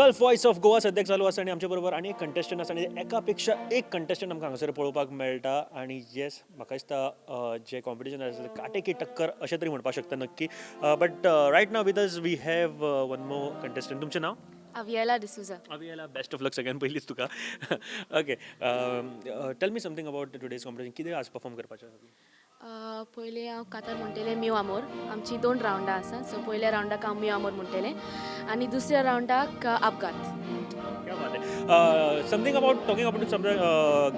Gulf voice of Goa सद्याक चालू आसा आनी आमचे बरोबर आनी एक कंटेस्टंट आसा आनी एका पेक्षा एक कंटेस्टंट आमकां हांगासर पळोवपाक मेळटा आनी येस म्हाका दिसता जे कॉम्पिटिशन आसा काटे की टक्कर अशें तरी म्हणपाक शकता नक्की but right now with as we have one more contestant तुमचें नाव Aviela D'Souza. Aviela best of luck सगळ्यान पयलींच तुका okay tell me something about today's competition कितें आज परफॉर्म करपाचें पयलीं हांव कातार म्हणटलें म्यू आमोर आमची 2 रावंडां आसा सो पयल्या रावंडाक हांव म्यू आमोर म्हणटलें आनी दुसऱ्या रावंडाक अपघात क्या बात आहे समथींग अबाउट टॉकिंग अबाउट समजा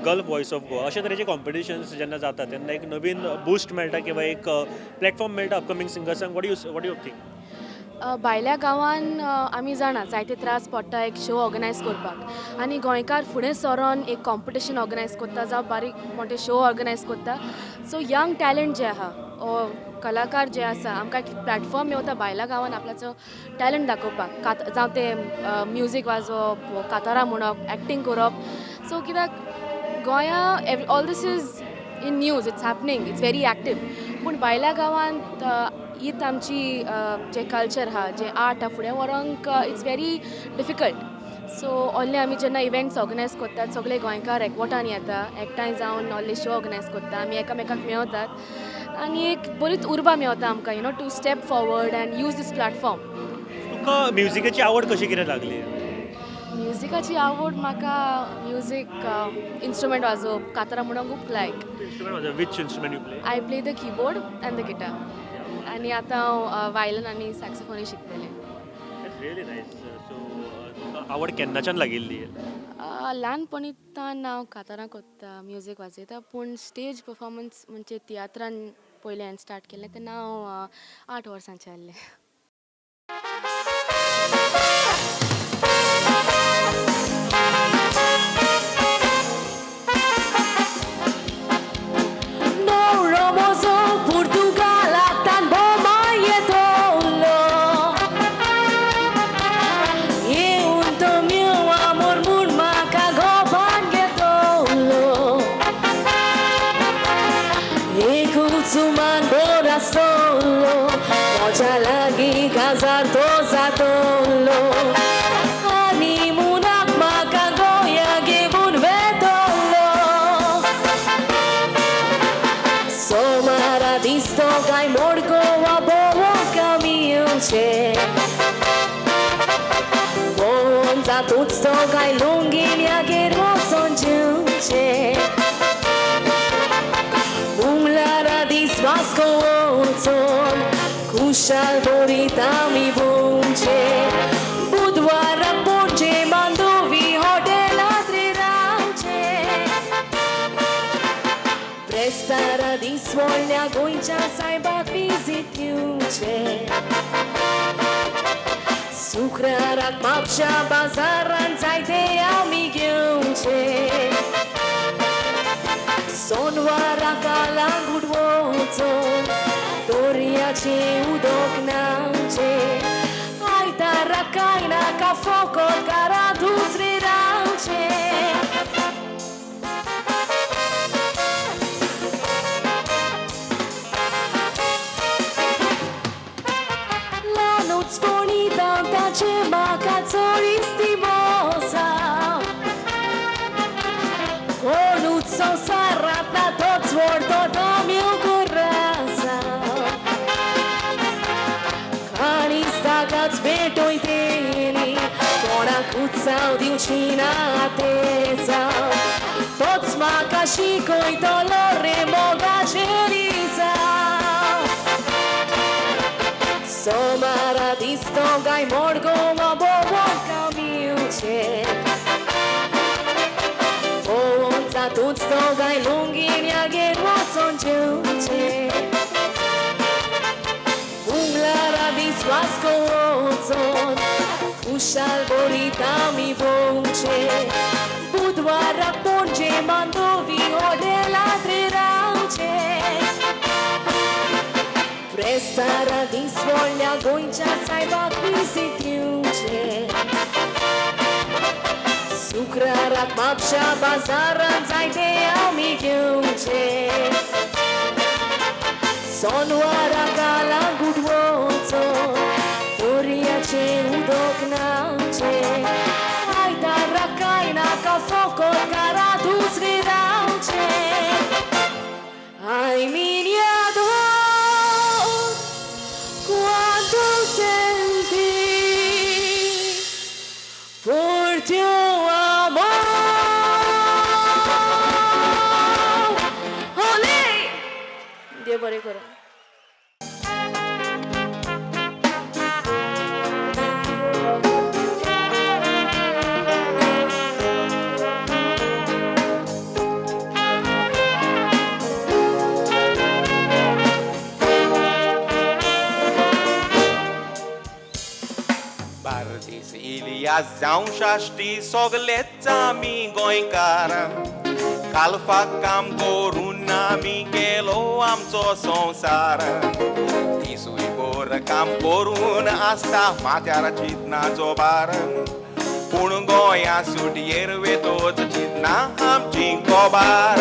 गल्फ वॉइस ऑफ गोवा अशा तरेचे कॉम्पिटिशन्स जेन्ना जाता तेन्ना एक नवीन बूस्ट मेळटा किंवा एक प्लॅटफॉर्म मेळटा अपकमिंग सिंगर्सांक वॉट यू थिंक भायल्या गांवान आमी जाणा जायते त्रास पडटा एक शो ऑर्गनायज करपाक आनी गोंयकार फुडें सरोन एक कॉम्पिटिशन ऑर्गनायज करता जावं बारीक मोठे शो ऑर्गनायज करता सो यंग टॅलंट जे आहा ओ कलाकार जे आसा आमकां एक प्लॅटफॉर्म मेवता भायल्या गांवान आपल्याचो टॅलंट दाखोवपाक जावं ते म्युजीक वाजोवप कातारां म्हणप एक्टींग करप सो कित्याक गोंया all this is in news it's happening it's very active पूण भायल्या गांवांत हीच आमची जे कल्चर आहा जे आर्ट आहा फुडें व्हरोंक इट्स व्हेरी डिफिकल्ट सो ऑल्ले आमी जेन्ना इव्हेंट्स ऑर्गनायज करतात सगळे गोंयकार एकवटान येता एकठांय जावन ऑल्ले शो ऑर्गनायज करता आमी एकामेकाक मेवतात आनी एक बरीच उर्बा मेवता आमकां you know to step forward and use this platform तुका म्युजिकाची आवड कशी कितें लागली म्युजिकाची आवड म्हाका म्युजीक इन्स्ट्रुमेंट वाजोवप कातारां म्हणून खूब like which instrument you play I play the keyboard and the guitar आनी आतां हांव वायलन आनी सॅक्सोफोनूय शिकतलें रियली नायस सो तुका आवड केन्नाच्यान लागिल्ली ल्हानपणींतल्यान हांव कातारां करता म्युजीक वाजयता पूण स्टेज परफॉर्मन्स म्हणजे तियात्रान पयलें हांवें स्टार्ट केल्लें तेन्ना हांव 8 वर्सांचें आहलें Tutto gai lunghi che rosso giunge lara di svasco son kushal borita mi bunche budwara ponche mandovi hotel atrirace prestara di svoglia goincia saiba visitiuce Sucrarak mapsha bazaran zaite amigiunce Sonwara kalan gudwozo Doriace udoknace Aita rakaina ka fokot kara duzrirace La noc bonita Ceva cazzori stimosa Conuzzo sarrata tot svordo do mio curasa Cani stagați betoi teni Bona cuțau diucina ateza Toți maca și coi dolore moga ceriza Somara disto gai morgo ma bobo camiuce Onza tutto gai lunghi che roson giunce Unglara di swasco ozon Ushal borita mi bunce Budwara ponce mandovi ode latrirace Prestara di svoglia goincia saiba visitiuce Sucrarak mapsha bazaran zaite amigiuce Sonwara kala gudwozo Doriace udoknace Ay, minha dor, quanto senti por teu amor. Olê! देव बरे करो. बार्देस इलियास जावं शाश्टी सोगलेच आमी गोंयकार कालफाक काम करून आमी केलो आमचो संवसार दिसूय भर काम करून आसता माथ्यार चिंतनाचो भार पूण गोंया सुटयेर वेतोच चिंतना आमची गोबार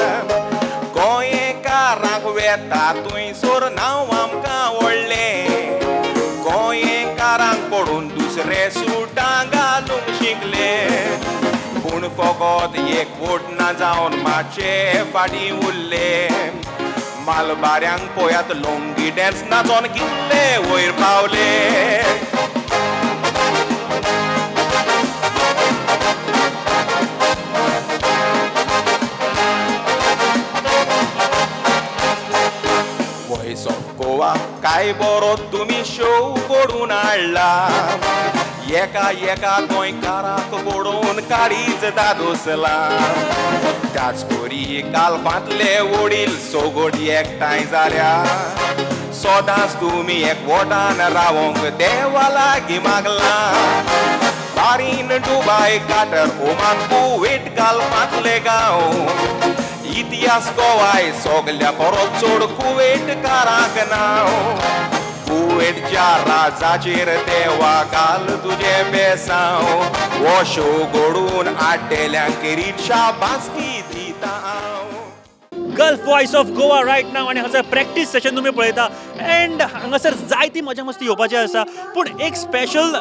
गोंयकारांक वेतातूय सोर नांव आमकां व्हडलें गोंयकारांक पडून दुसरे सुटां घालूंक शिकले पूण फकत एक वोट ना जावन मातशे फाटीं उरले मालबाऱ्यांक पळयात लोंगी डॅन्स नाचोन कितले वयर पावले वॉयस ऑफ गोवा काय बरो तुमी शो करून हाडला एका एका गोंयकाराक पडून काडीच दादोसला त्याच परी कालफांतले वडील सोगोट एकठांय जाल्या सोदांच तुमी एकवटान रावोंक देवा लागीं मागला बारीन दुबाय काटर ओमान कुवेट कालफांतले गांव इतिहास गोवाय सोगल्या परत चोड कुवेटकारांक नांव कुवेटच्या राजाचेर देवा घाल तुजे बेसांव हो शो घडून हाडटेल्यांक रिक्षा बासकी दिता हांव Gulf Voice of Goa right नाव आणि हांगासर प्रॅक्टीस सेशन तुम्ही पळयता एंड हांगासर जायती मजा मस्ती येवपाचें आसा पूण एक स्पेशल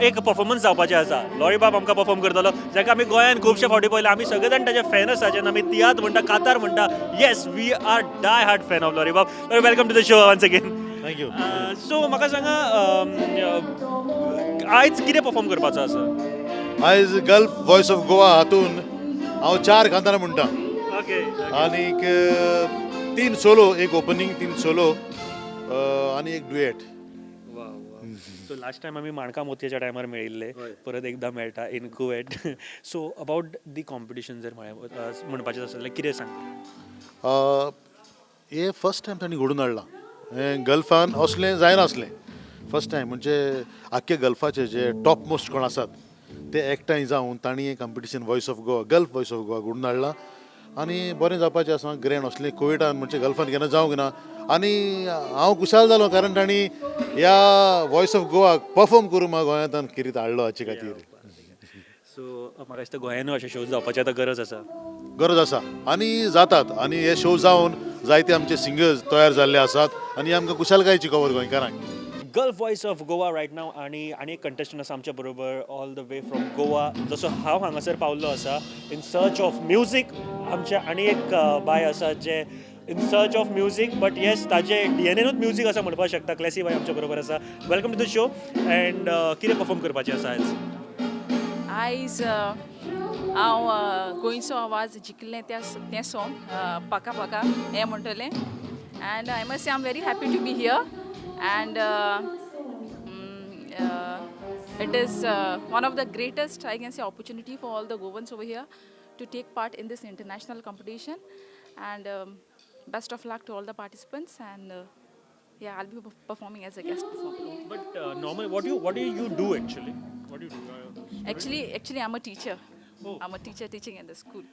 एक परफॉर्मन्स जावपाचें आसा लॉरीबाब आमकां परफॉर्म करतलो जाका आमी गोंयान खुबशे फावटी पळयला आमी सगळे जाण ताचे फॅन आसा जेन्ना आमी तियात्र म्हणटा कातार म्हणटा yes we are die hard fan of लॉरीबाब welcome to the show once again thank you so म्हाका सांगा आयज कितें परफॉर्म करपाचो आसा आयज गल्फ वॉयस ऑफ गोवा हातून हांव 4 कांतारां म्हणटा ओके आनीक 3 सोलो एक ओपनिंग 3 सोलो आनी एक डुएट सो लास्ट टायम आमी माणका मोतयेच्या टायमार मेळिल्ले परत एकदां मेळटा in Kuwait so about the competition जर म्हणपाचें आसलें जाल्यार कितें सांग हे फर्स्ट टायम तांणी घडोवन हाडलां हें गल्फान असलें जायनासलें फर्स्ट टायम म्हणजे आख्खे गल्फाचे जे टॉप मोस्ट कोण आसात ते एकठांय जावन तांणी हें competition voice of Goa gulf Voice of Goa घडोवन हाडलां आनी बरें जावपाचें आसा ग्रँड असलें कोविडान म्हणजे गल्फान केन्ना जावंक ना आनी हांव खुशाल जालो कारण तांणी ह्या वॉयस ऑफ गोवाक परफॉर्म करून म्हाका गोंयांत किरीत हाडलो हाचे खातीर सो म्हाका दिसता गोंयानूय अशे शोज जावपाची आतां गरज आसा आनी जातात आनी हे शो जावन जायते आमचे सिंगर्स तयार जाल्ले आसात आनी आमकां खुशालकायेची खबर गोंयकारांक Gulf Voice of Goa right नाव आणि एक कंटेस्टंट आसा आमच्या बरोबर all the way from Goa जसो हांव हांगासर पावल्लो आसा इन सर्च ऑफ म्युजीक आमच्या आनी एक बाय आसा जे in search of music but yes ताजे डीएनएनूच म्युजीक आसा म्हणपाक शकता क्लॅसी बाय आमच्या बरोबर आसा welcome to the show and कितें परफॉर्म करपाचें आसा आयज आयज हांव गोंयचो आवाज जिखलें तें सॉंग पाका पाका हें म्हणटलें and I must say I am very happy to be here and it is one of the greatest I can say opportunity for all the Goans over here to take part in this international competition and best of luck to all the participants and yeah I'll be performing as a guest performer. But normally what do you do actually? What do you do? Actually I'm a teacher. Oh. I'm a teacher teaching in the school.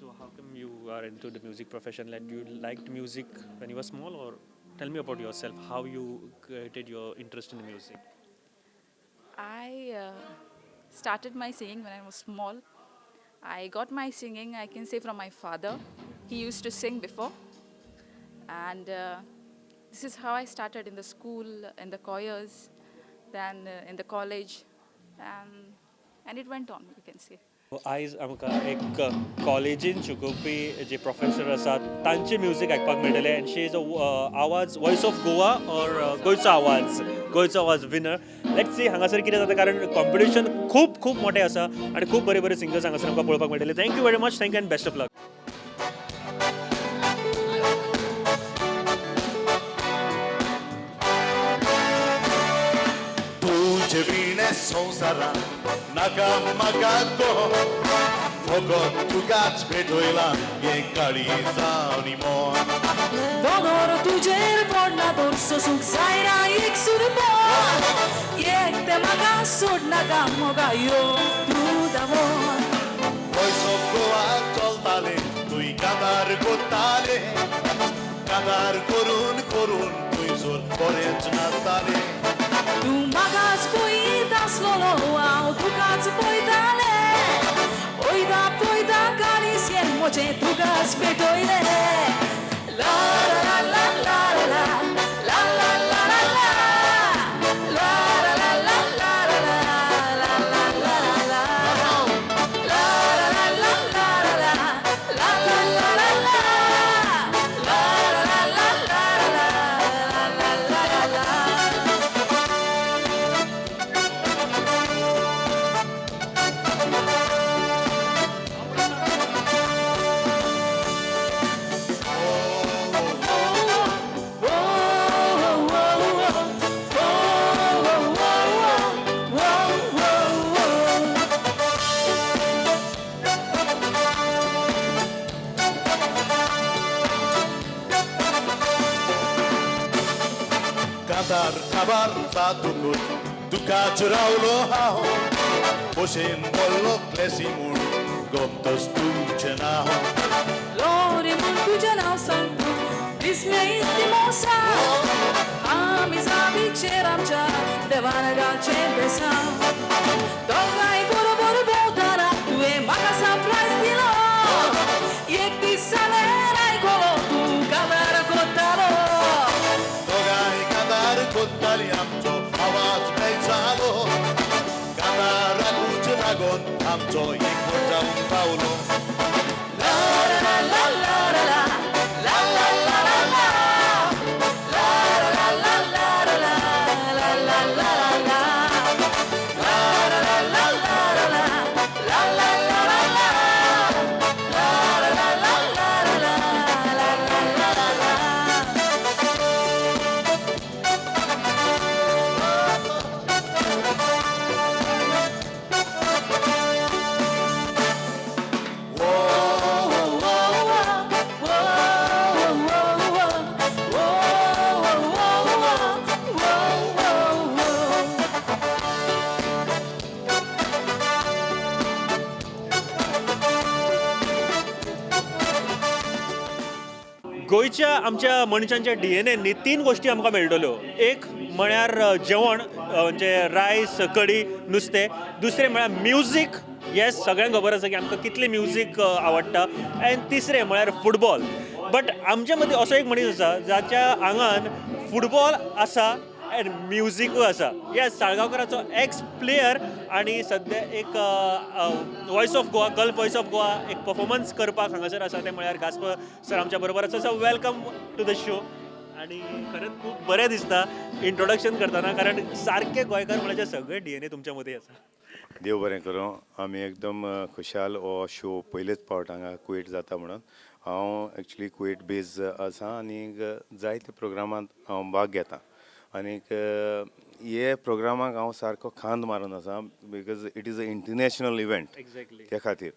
So how come you are into the music profession? Like you liked music when you were small or tell me about yourself, how you created your interest in music? I started my singing when I was small. I got my singing, I can say, from my father. He used to sing before. And this is how I started in the school, in the choirs, then in the college. And it went on, you can say. आयज आमकां एक कॉलेजीन शिकोवपी जे professor आसात तांचे music आयकपाक मेळटलें आनी शी इज आवाज वॉयस ऑफ गोवा ऑर गोंयचो आवाज विनर. लेट्स सी हांगासर कितें जाता कारण कॉम्पिटिशन खूब खूब मोठें आसा आनी खूब बरे बरे सिंगर्स हांगासर आमकां पळोवपाक मेळटले. Thank you very much. Thank you and best of luck. तुझे बिणे संवसारान नाका म्हाका गो फकत तुकाच भेटयला हे काळीजावनी मन दोनोर तुजेर पडना दोरसो सूख जायना एक सुरमन एक ते म्हाका सोड नाका मोगा यो तूं दामोन वॉयस ऑफ गोवा चलताले तुय कादार कोत्ताले कादार करून करून तुयसोर बरेंच नाचताले तूं म्हाकाच पळयत आसलोलो हांव तुकाच पळयतालें पळयता पळयता काळीज हें म्हजें तुकाच भेटयलें ला ला ला ला ला ला ला ला ला ला ला ला ला ला ला ला ला ला ला कादार काबार जातकूच तुकाच रावलो हांव बशेन बोल्लो क्लेसी म्हूण गोमतस तुमचें नांव Lore mun tuझे नाव सांगतो दिसले इस्ती मोसा आम्ही जावीचेर आमच्या देवान घालचे बेसांव दोगांय बरोबर भोंवताना तुवें म्हाका सरप्रायज दिलो एक दीस जाल्यार आयकलो तूं काबार कोत्तालो दोगांय कादार कोत्ताली आमचो आवाज मेळचालो कादाराकूच लागून आमचो एकवट जावन पावलो गोंयच्या आमच्या मनशांच्या DNA तीन गोष्टी आमकां मेळटल्यो. एक म्हळ्यार जेवण म्हणजे रायस कडी नुस्तें. दुसरें म्हळ्यार म्युजीक. येस सगळ्यांक खबर आसा की आमकां कितलें म्युजीक आवडटा. एंड तिसरें म्हळ्यार फुटबॉल. बट आमचे मदीं असो एक मनीस आसा जाच्या आंगान फुटबॉल आसा एंड म्युजीकूय आसा. येस साळगांवकराचो एक्स प्लेयर आनी सद्या एक voice of Goa gulf Voice of Goa एक परफॉर्मन्स करपाक हांगासर आसा ते म्हळ्यार गास्पर सर आमच्या बरोबर आसा. So welcome to the show. आनी खरेंच खूब बरें दिसता इंट्रोडक्शन करतना कारण सारके गोंयकार म्हणल्यार सगळे DNA तुमच्या मदीं आसा. देव बरें करूं. आमी एकदम खुशाल हो शो पयलेच फावट हांगा कुवेट जाता म्हणून. हांव एक्चुली कुवेट बेज आसा आनीक जायते प्रोग्रामांत हांव भाग घेता आनीक हे प्रोग्रामाक हांव सारको खांद मारून आसा because it is a international event exactly. त्या खातीर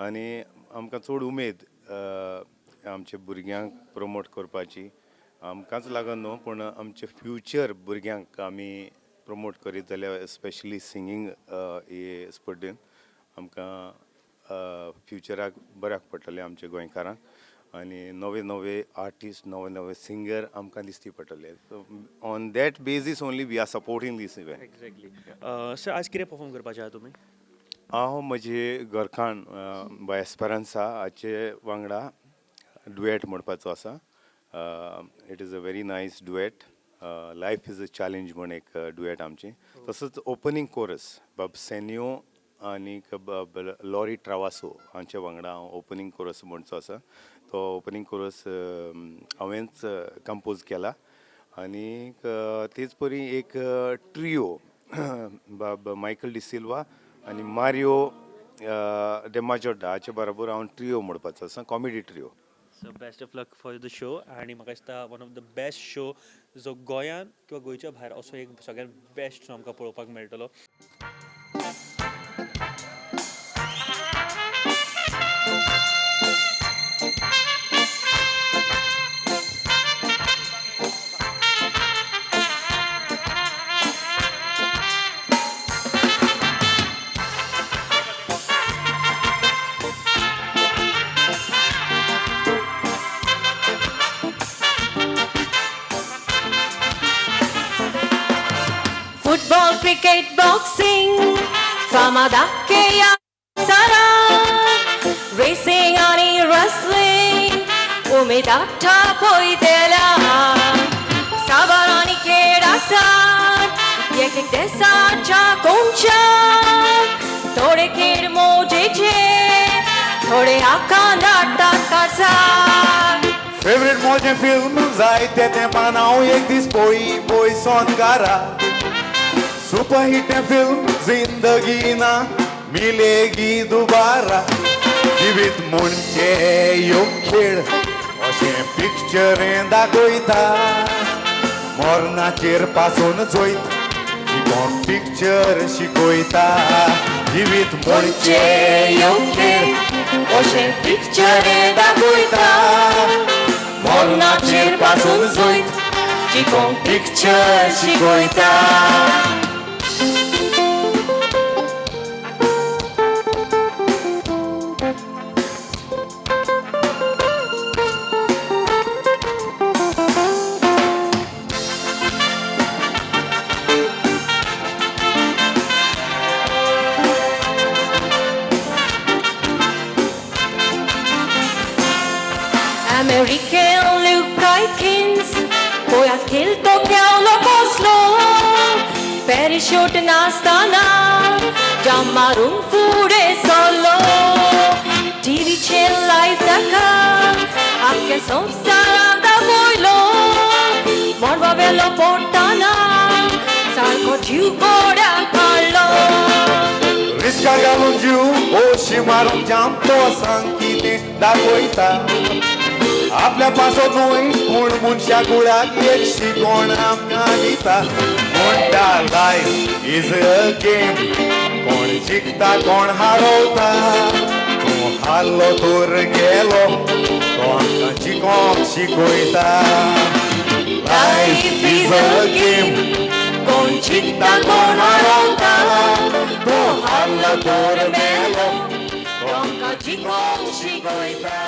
आनी आमकां चड उमेद आमच्या भुरग्यांक प्रमोट करपाची आमकांच लागून न्हू पूण आमचे फ्युचर भुरग्यांक आमी प्रमोट करीत जाल्यार स्पेशली सिंगींग हे स्पर्धेंत आमकां फ्युचराक बऱ्याक पडटलें आमच्या गोंयकारांक आनी नवे नवे आर्टिस्ट नवे नवे सिंगर आमकां दिसती पडटले. On that basis only we are supporting this event. Exactly. Sir आज कितें परफॉर्म करपाचे आहा तुमी? हांव म्हजे घरखाण बाय एस्पेरन्सा हाचे वांगडा डुएट म्हणपाचो आसा. It is a very nice duet. Life is a challenge म्हण एक डुएट आमची. तसोच ओपनिंग कोरस बाब सेन्यो आनीक लॉरी ट्रावासो हांचे वांगडा हांव ओपनिंग कोरस म्हणचो आसा. तो ओपनिंग कोरस हांवेंच कंपोज केला. आनीक तेच परी एक ट्रियो मायकल डिसिल्वा आनी मारियो डे माजोर्डा हाचे बरोबर हांव ट्रियो म्हणपाचो आसा, comedy trio. So best of luck for the show. आणि म्हाका दिसता one of the best show जो गोंयांत किंवा गोंयच्या भायर असो एक सगळ्यात बेस्ट शो आमकां पळोवपाक मेळटलो. Football, cricket, boxing, Famadakkeya Sara, racing आणि wrestling, उमेदाटा पोयतेला, साबार आणि खेळ आसात, एक एक देशाच्या कोणच्यात, थोडे खेळ मोजेचे, थोडे आकार नाटकात काढतात. फेवरेट म्हजें फिल्म जायते तेंपान हांव एक दीस पळयson घरा. सुपरहिट फिल्म जिंदगी ना मिलेगी दुबारा. जिवीत म्हणजे ह्यो खेळ अशें पिक्चरें दाखयता. मरणाचेर पासून जैत कोण पिक्चर शिकयता. जिवीत म्हणजे ह्यो खेळ अशें पिक्चरें दाखयता. मरणाचेर पासून जैत कोण पिक्चर शिकयता. American Luke Aikins, गोंयांत खेळतो केवलो कसलो. पॅरिशूट नासतना जाम मारून फुडें सरलो. टीव्हीचेर लायव्ह ताका आख्या संवसाराक दाखयलो. मडवा वेलो पडटाना सारको जीव गोड्याक हाडलो. रिस्का घालून जीव ओशी मारून जाम तो सांग कितें दाखयता. आपल्या पासून न्हय पूण मनशा कुळाक एक शिकोण आमकां दिता. म्हणटा लायफ इज अ गेम, कोण जिखता कोण हारवता. तूं हारलो तर गेलो तो आमकां जिखोंक शिकयता. लायफ इज अ गेम, कोण जिखता कोण हारवता. तूं हारलो तर गेलो तो आमकां जिखोंक शिकयता.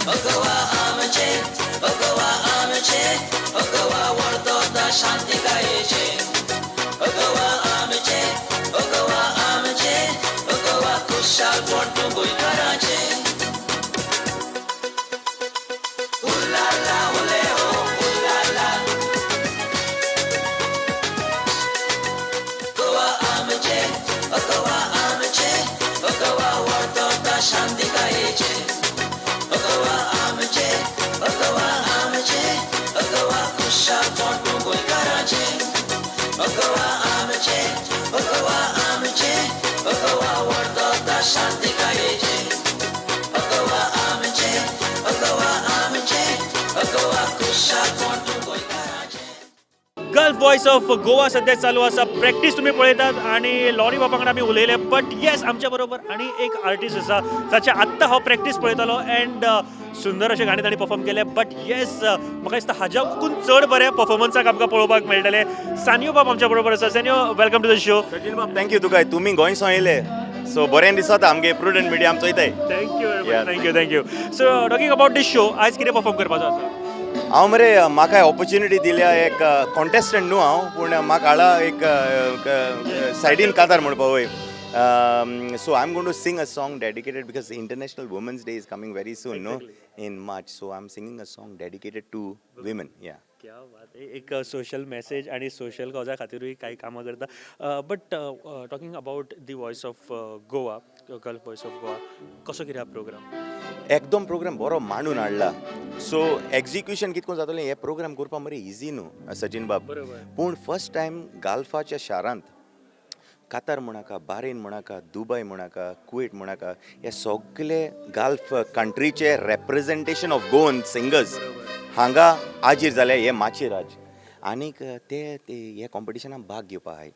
गोवा आमचे गोवा आमचे गोवा वर्तोता शांतिकायेचे गोवा आमचे गोवा आमचे गोवा खुशाल पोट गोंयकाराचे उल्लाला उले हो उल्लाला गोवा आमचे गोवा वर्तोता शांतिकायेचे गोवा आमचे गोवा खुशाल पोट गोंयकाराचे गोवा आमचे गोवा वर्तोता शांतिकायेचे गोवा आमचे गोवा खुशाल पोट गोंयकाराचे गल्फ वॉइस ऑफ गोवा सध्या चालू आसा प्रॅक्टीस तुम्ही पळयतात आणि लॉरी बाबा वांगडा आमी उलयले बट येस आमच्या बरोबर आनी एक आर्टिस्ट आसा जाचे आत्तां हांव प्रॅक्टीस पळयतालो अँड सुंदर अशें गाणे तांणी परफॉर्म केले बट येस म्हाका दिसता हाज्याकून चड बरे परफॉर्मन्साक आमकां पळोवपाक मेळटले सानियो बाब आमच्या बरोबर आसा सानियो welcome to the show Sachin बाब थँक्यू तुका तुमी गोंयसां येयले सो बरें दिसता आमगे प्रुडंट मिडिया आमचो चोयताय thank you so talking about this show आयज कितें परफॉर्म करपाचो आसा हांव मरे म्हाका ऑपॉर्च्युनिटी दिल्या एक कॉन्टेस्टंट न्हू हांव पूण म्हाका हाडला एक सायडीन कातार म्हणपा वय so I'm going to sing a song dedicated because International Women's Day is coming very soon, no? In March. So I'm singing a song dedicated to women. Yeah. क्या बात आहे एक सोशल मेसेज आणि सोशल कॉजा खातीरूय काही कामां करता but talking about the voice of Goa gulf Voice of Goa कसो कितें हा प्रोग्राम एकदम प्रोग्राम बरो मांडून हाडला सो एग्जिक्युशन कितको जातलें हे प्रोग्राम करपाक मरे इजी न्हू सचिन बाब बरोबर. पूण फर्स्ट टायम गाल्फाच्या शारांत कातार म्हणाका बारेन म्हणाका दुबय म्हणाका कुवेट म्हणाका हे सगळे गाल्फ कंट्रीचे रेप्रेजेंटेशन ऑफ गोवन सिंगर्स हांगा हाजीर जाले हे माचेर आज आनीक ते हे कॉम्पिटिशनाक भाग घेवपा आहाय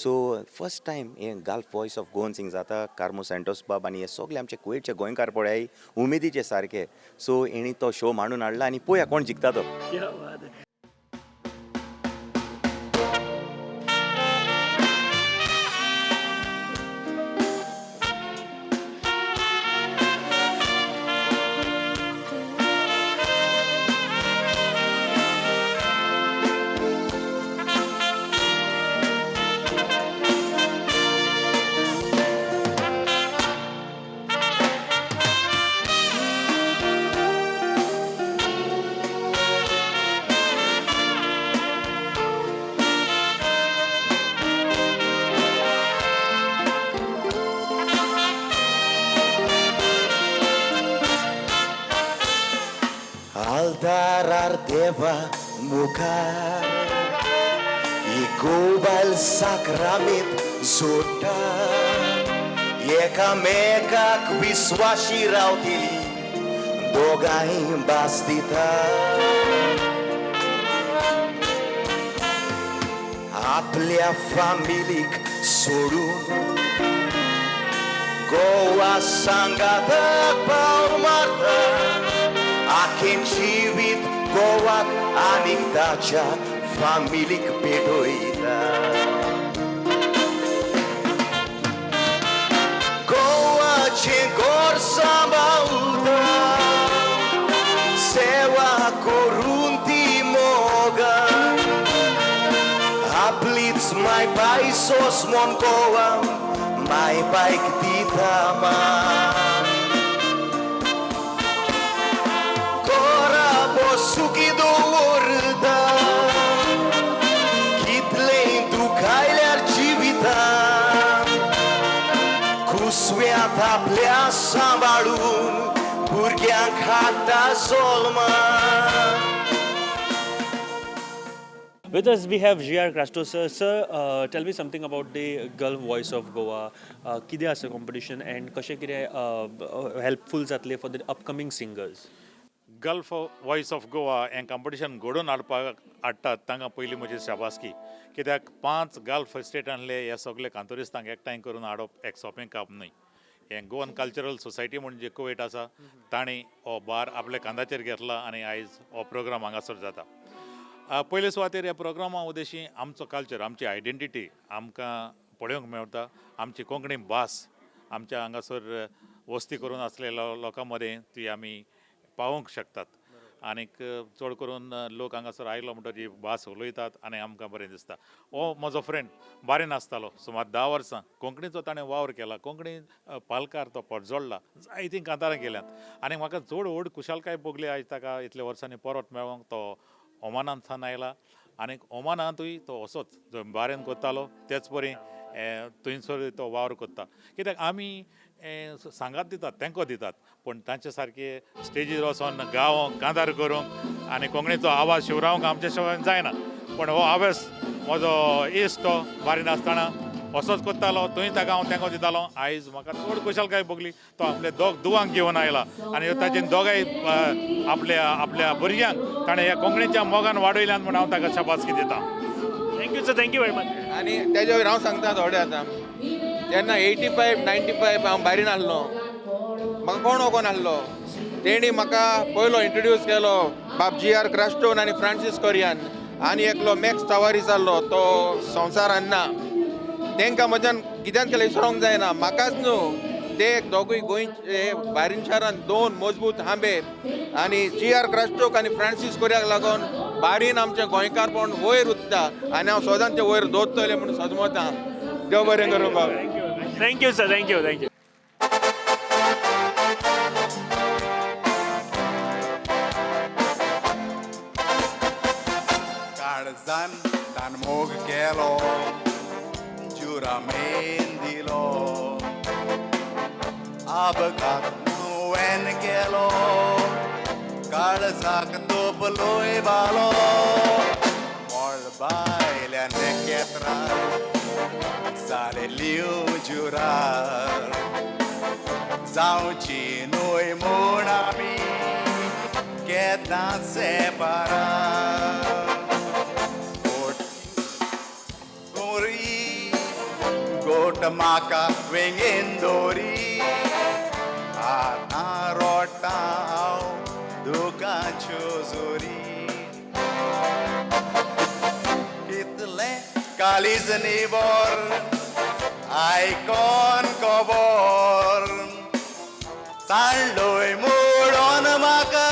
सो फर्स्ट टायम हे गाल्फ वॉयस ऑफ गोवन सिंग जाता कार्मो सँटोस बाब आनी हे सगळे आमचे कुवेटचे गोंयकार पळय उमेदीचे सारके सो हेणी तो शो मांडून हाडला आनी पळया कोण जिखता तो क्या बात आहे Altarar deva mukhar Ikubal sakramit zota Ekamekak viswashi रावतली दोगांय बास्तिता आपल्या फामिलीक सोडून गोवा सांगात पावल मारता आखें जिवीत गोवाक आनीक ताच्या फामिलीक पेटयता गोवाचें गोर सांबाळटा सेवा करून ती मोगान आपलीच माय बाय सोस म्हूण गोवा माय बायक दिता मान सुखी दवरता कितलें दुखायल्यार जिवितान कुसव्यांत आपल्या सांबाळून भुरग्यांक हाडटा सोलमान With us, we have G.R. Krastos. Sir, tell me something about the Gulf Voice of Goa. कितें आसा competition and कशें कितें helpful जातलें for the upcoming singers? Gulf Voice of Goa हें कॉम्पिटिशन घडोवन हाडटात तांकां पयलीं म्हजी शाबासकी कित्याक 5 गल्फ स्टेटांतले हे सगळे कांतोरिस्तांक एकठांय करून हाडप एक सोंपें काम न्हय हें गोवन कल्चरल सोसायटी म्हणून जे कुवेट आसा तांणी हो बार आपल्या कांदाचेर घेतला आनी आयज हो प्रोग्राम हांगासर जाता पयले सुवातेर ह्या प्रोग्रामा उद्देशी आमचो कल्चर आमची आयडेंटिटी आमकां पळोवंक मेळटा आमची कोंकणी भास आमच्या हांगासर वस्ती करून आसलेल्या लोकां मदें ती आमी पावोवंक शकतात आनीक चड करून लोक हांगासर आयलो म्हणटरी ही भास उलयतात आनी आमकां बरें दिसता. हो म्हजो फ्रेंड बारेन आसतालो सुमार 10 वर्सां कोंकणीचो ताणें वावर केला. कोंकणी पालकार तो पोटजोडला जायतीं कांतारां केल्यांत आनी म्हाका चड व्हड खुशालकाय भोगली आयज ताका इतल्या वर्सांनी परत मेळोंक. तो ओमानांत थंय आयला आनीक ओमानांतूय तो असोच जो बारेन करतालो तेच परी थंयसर तो वावर करता. कित्याक आमी सांगात दितात तेंको दितात पूण तांचे सारके स्टेजीर वचोन गावोंक कांतार करूंक आनी कोंकणीचो आवाज शिवरावंक आमचे शिवाय जायना. पूण हो आवेस म्हजो इश्ट तो बारीन आसतना असोच करतालो थंय ताका हांव तेंको दितालो. आयज म्हाका चड खुशालकाय भोगली तो आपले दोग दुवांक घेवन आयला आनी ताचे दोगांय आपल्या भुरग्यांक ताणें ह्या कोंकणीच्या मोगान वाडयल्यान म्हूण हांव ताका शाबासकी दिता. Thank you sir, thank you very much. आनी तेज्या वयर हांव सांगता थोडे आतां जेन्ना 85, 95 हांव भायल्यान आहलो म्हाका कोण वोगोन आहलो तेणी म्हाका पयलो इंट्रोड्यूस केलो बाब G.R. क्रस्टोन आनी फ्रांसीस कोरियान आनी एकलो मॅक्स टावारीस आहलो तो संवसारान ना. तांकां म्हज्यान कित्यान केलें विसरोंक जायना. म्हाकाच न्हू ते दोगूय गोंयचे भायरीन शारान 2 मजबूत हांबे आनी G.R. क्रस्टोक आनी फ्रांसीस कोरियाक लागून बारीन आमचें गोंयकारपण वयर उत्ता आनी हांव सदांच ते वयर दोत्तले म्हणून सजमता. देव बरें करूं बाब. Thank you sir, thank you thank you. काळजान तान मोग केलो जुरामेन दिलो अपघात नुवेन केलो काळजाक तोपलोय बालो मळबायल्या नेकेत्रार जाले लिव जुरार जावची न्हय म्हूण आमी केदां सेपारार गोट म्हाका वेंगेन दोरी आतां रोटा हांव दुखाच्यो जोरी कितले कालीज निबोर आयकोन खबर सांडलोय मोडोन म्हाका